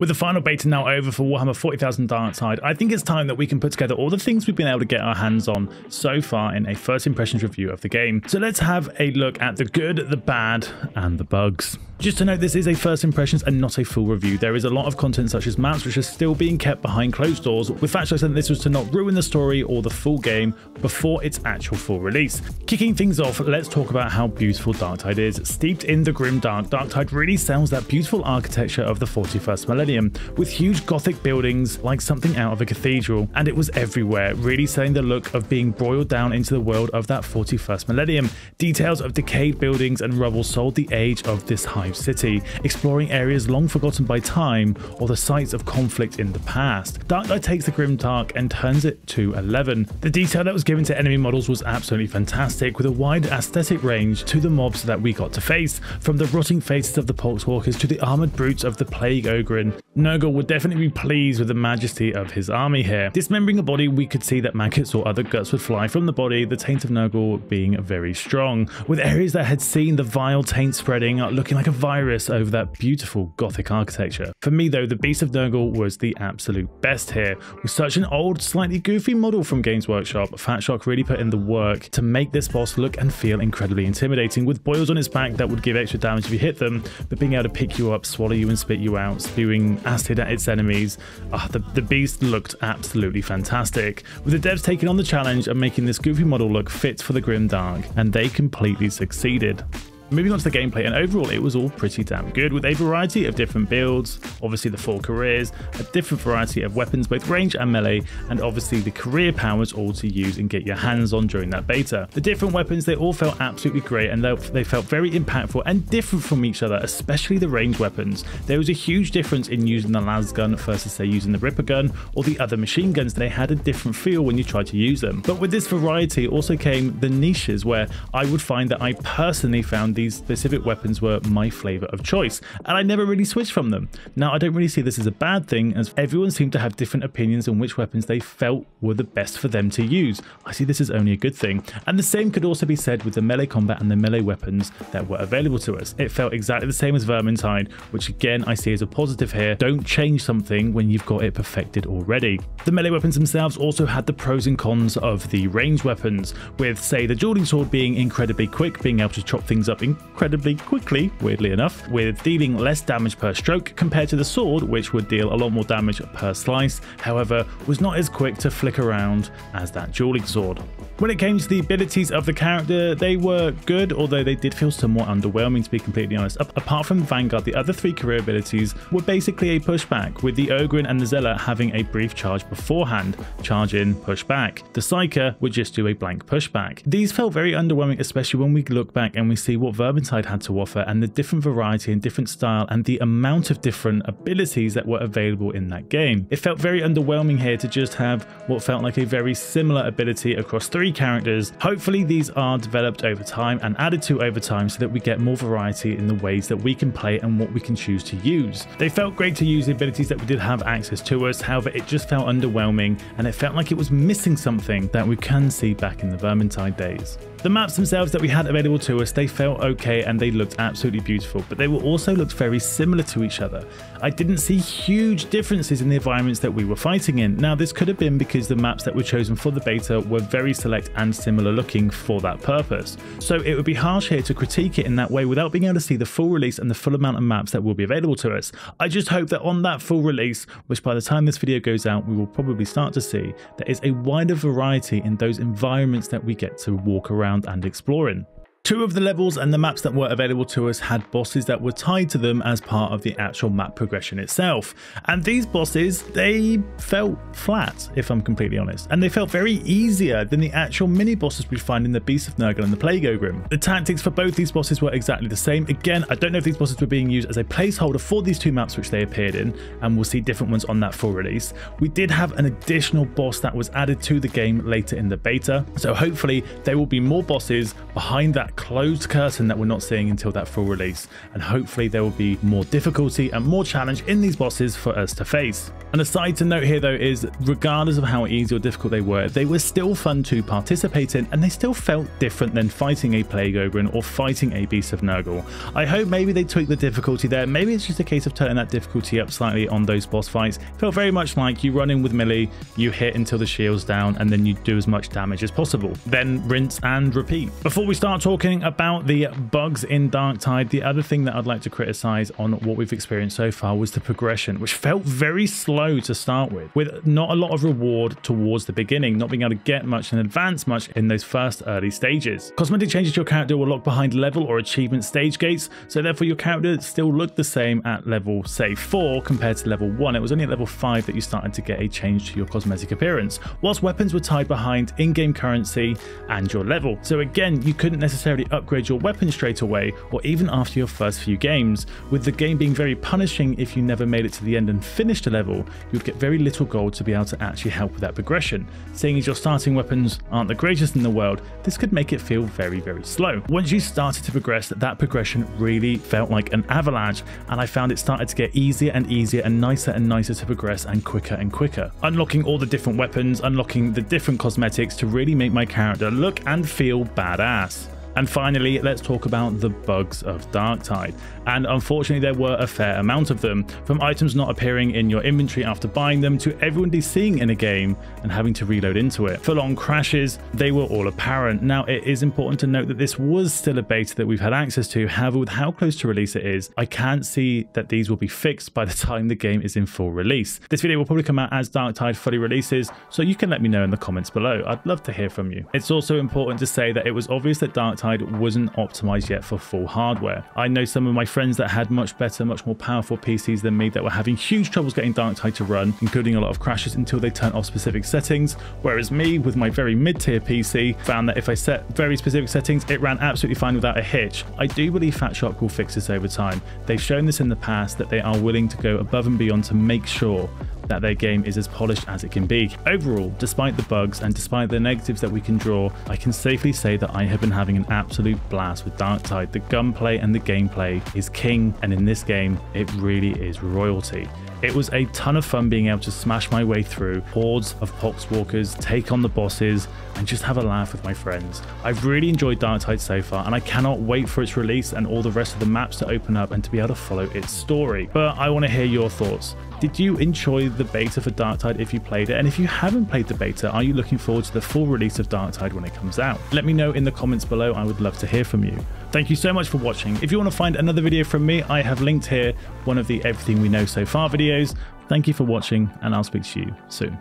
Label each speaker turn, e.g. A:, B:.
A: With the final beta now over for Warhammer 40,000 Darktide, I think it's time that we can put together all the things we've been able to get our hands on so far in a first impressions review of the game. So let's have a look at the good, the bad, and the bugs. Just to note, this is a first impressions and not a full review. There is a lot of content such as maps which are still being kept behind closed doors, with Factual saying this was to not ruin the story or the full game before its actual full release. Kicking things off, let's talk about how beautiful Darktide is. Steeped in the GRIMDARK, Darktide really sells that beautiful architecture of the 41st millennium, with huge gothic buildings like something out of a cathedral, and it was everywhere, really selling the look of being broiled down into the world of that 41st millennium. Details of decayed buildings and rubble sold the age of this hive city, exploring areas long forgotten by time or the sites of conflict in the past. Darktide takes the GRIMDARK and turns it to 11. The detail that was given to enemy models was absolutely fantastic, with a wide aesthetic range to the mobs that we got to face, from the rotting faces of the Poxwalkers to the armored brutes of the Plague Ogre. NURGLE would definitely be pleased with the majesty of his army here. Dismembering a body, we could see that maggots or other guts would fly from the body, the taint of NURGLE being very strong, with areas that had seen the vile taint spreading looking like a virus over that beautiful gothic architecture. For me though, the Beast of NURGLE was the absolute best here. With such an old, slightly goofy model from Games Workshop, Fatshock really put in the work to make this boss look and feel incredibly intimidating, with boils on its back that would give extra damage if you hit them, but being able to pick you up, swallow you and spit you out, spewing acid at its enemies. The beast looked absolutely fantastic, with the devs taking on the challenge and making this goofy model look fit for the GRIMDARK, and they completely succeeded. Moving on to the gameplay, and overall it was all pretty damn good, with a variety of different builds, obviously the 4 careers, a different variety of weapons, both range and melee, and obviously the career powers all to use and get your hands on during that beta. The different weapons, they all felt absolutely great, and they felt very impactful and different from each other, especially the range weapons. There was a huge difference in using the las gun versus say using the Ripper gun or the other machine guns. They had a different feel when you tried to use them. But with this variety also came the niches, where I would find that I personally found these specific weapons were my flavor of choice, and I never really switched from them. Now, I don't really see this as a bad thing, as everyone seemed to have different opinions on which weapons they felt were the best for them to use. I see this as only a good thing, and the same could also be said with the melee combat and the melee weapons that were available to us. It felt exactly the same as Vermintide, which again I see as a positive here. Don't change something when you've got it perfected already. The melee weapons themselves also had the pros and cons of the range weapons, with say the dueling sword being incredibly quick, being able to chop things up incredibly quickly, weirdly enough, with dealing less damage per stroke compared to the sword, which would deal a lot more damage per slice, however was not as quick to flick around as that dueling sword. When it came to the abilities of the character, they were good, although they did feel somewhat underwhelming, to be completely honest. Apart from Vanguard, the other 3 career abilities were basically a pushback, with the Ogre and the Zealot having a brief charge beforehand, charge in, push back. The Psyker would just do a blank pushback. These felt very underwhelming, especially when we look back and we see what Vermintide had to offer, and the different variety and different style and the amount of different abilities that were available in that game. It felt very underwhelming here to just have what felt like a very similar ability across 3 characters. Hopefully these are developed over time and added to over time so that we get more variety in the ways that we can play and what we can choose to use. They felt great to use the abilities that we did have access to us, however it just felt underwhelming, and it felt like it was missing something that we can see back in the Vermintide days. The maps themselves that we had available to us, they felt okay and they looked absolutely beautiful, but they were also looked very similar to each other. I didn't see huge differences in the environments that we were fighting in. Now, this could have been because the maps that were chosen for the beta were very select and similar looking for that purpose. So it would be harsh here to critique it in that way without being able to see the full release and the full amount of maps that will be available to us. I just hope that on that full release, which by the time this video goes out, we will probably start to see, there is a wider variety in those environments that we get to walk around and explore in. 2 of the levels and the maps that were available to us had bosses that were tied to them as part of the actual map progression itself. And these bosses, they felt flat, if I'm completely honest. And they felt very easier than the actual mini bosses we find in the Beast of NURGLE and the Plague Ogre. The tactics for both these bosses were exactly the same. Again, I don't know if these bosses were being used as a placeholder for these 2 maps which they appeared in, and we'll see different ones on that full release. We did have an additional boss that was added to the game later in the beta, so hopefully there will be more bosses behind that closed curtain that we're not seeing until that full release, and hopefully there will be more difficulty and more challenge in these bosses for us to face. And a side to note here though is, regardless of how easy or difficult they were still fun to participate in, and they still felt different than fighting a Plague Ogre or fighting a Beast of NURGLE. I hope maybe they tweaked the difficulty there. Maybe it's just a case of turning that difficulty up slightly on those boss fights. It felt very much like you run in with melee, you hit until the shield's down, and then you do as much damage as possible. Then rinse and repeat. Before we start talking about the bugs in Darktide, the other thing that I'd like to criticize on what we've experienced so far was the progression, which felt very slow to start with not a lot of reward towards the beginning, not being able to get much and advance much in those first early stages. Cosmetic changes to your character will lock behind level or achievement stage gates, so therefore your character still looked the same at level, say, 4 compared to level 1. It was only at level 5 that you started to get a change to your cosmetic appearance, whilst weapons were tied behind in-game currency and your level. So again, you couldn't necessarily upgrade your weapon straight away or even after your first few games, with the game being very punishing. If you never made it to the end and finished a level, you'd get very little gold to be able to actually help with that progression. Seeing as your starting weapons aren't the greatest in the world, this could make it feel very, very slow. Once you started to progress, that progression really felt like an avalanche, and I found it started to get easier and easier and nicer to progress, and quicker. Unlocking all the different weapons, unlocking the different cosmetics to really make my character look and feel badass. And finally, let's talk about the bugs of Darktide. And unfortunately, there were a fair amount of them, from items not appearing in your inventory after buying them to everyone seeing in a game and having to reload into it. Full-on crashes, they were all apparent. Now, it is important to note that this was still a beta that we've had access to. However, with how close to release it is, I can't see that these will be fixed by the time the game is in full release. This video will probably come out as Darktide fully releases, so you can let me know in the comments below. I'd love to hear from you. It's also important to say that it was obvious that Darktide wasn't optimized yet for full hardware. I know some of my friends that had much better, much more powerful PCs than me that were having huge troubles getting Darktide to run, including a lot of crashes until they turned off specific settings, whereas me, with my very mid-tier PC, found that if I set very specific settings, it ran absolutely fine without a hitch. I do believe Fatshark will fix this over time. They've shown this in the past, that they are willing to go above and beyond to make sure that their game is as polished as it can be. Overall, despite the bugs and despite the negatives that we can draw, I can safely say that I have been having an absolute blast with Darktide. The gunplay and the gameplay is king, and in this game, it really is royalty. It was a ton of fun being able to smash my way through hordes of poxwalkers, take on the bosses, and just have a laugh with my friends. I've really enjoyed Darktide so far, and I cannot wait for its release and all the rest of the maps to open up and to be able to follow its story. But I want to hear your thoughts. Did you enjoy the beta for Darktide if you played it? And if you haven't played the beta, are you looking forward to the full release of Darktide when it comes out? Let me know in the comments below. I would love to hear from you. Thank you so much for watching. If you want to find another video from me, I have linked here one of the Everything We Know So Far videos. Thank you for watching, and I'll speak to you soon.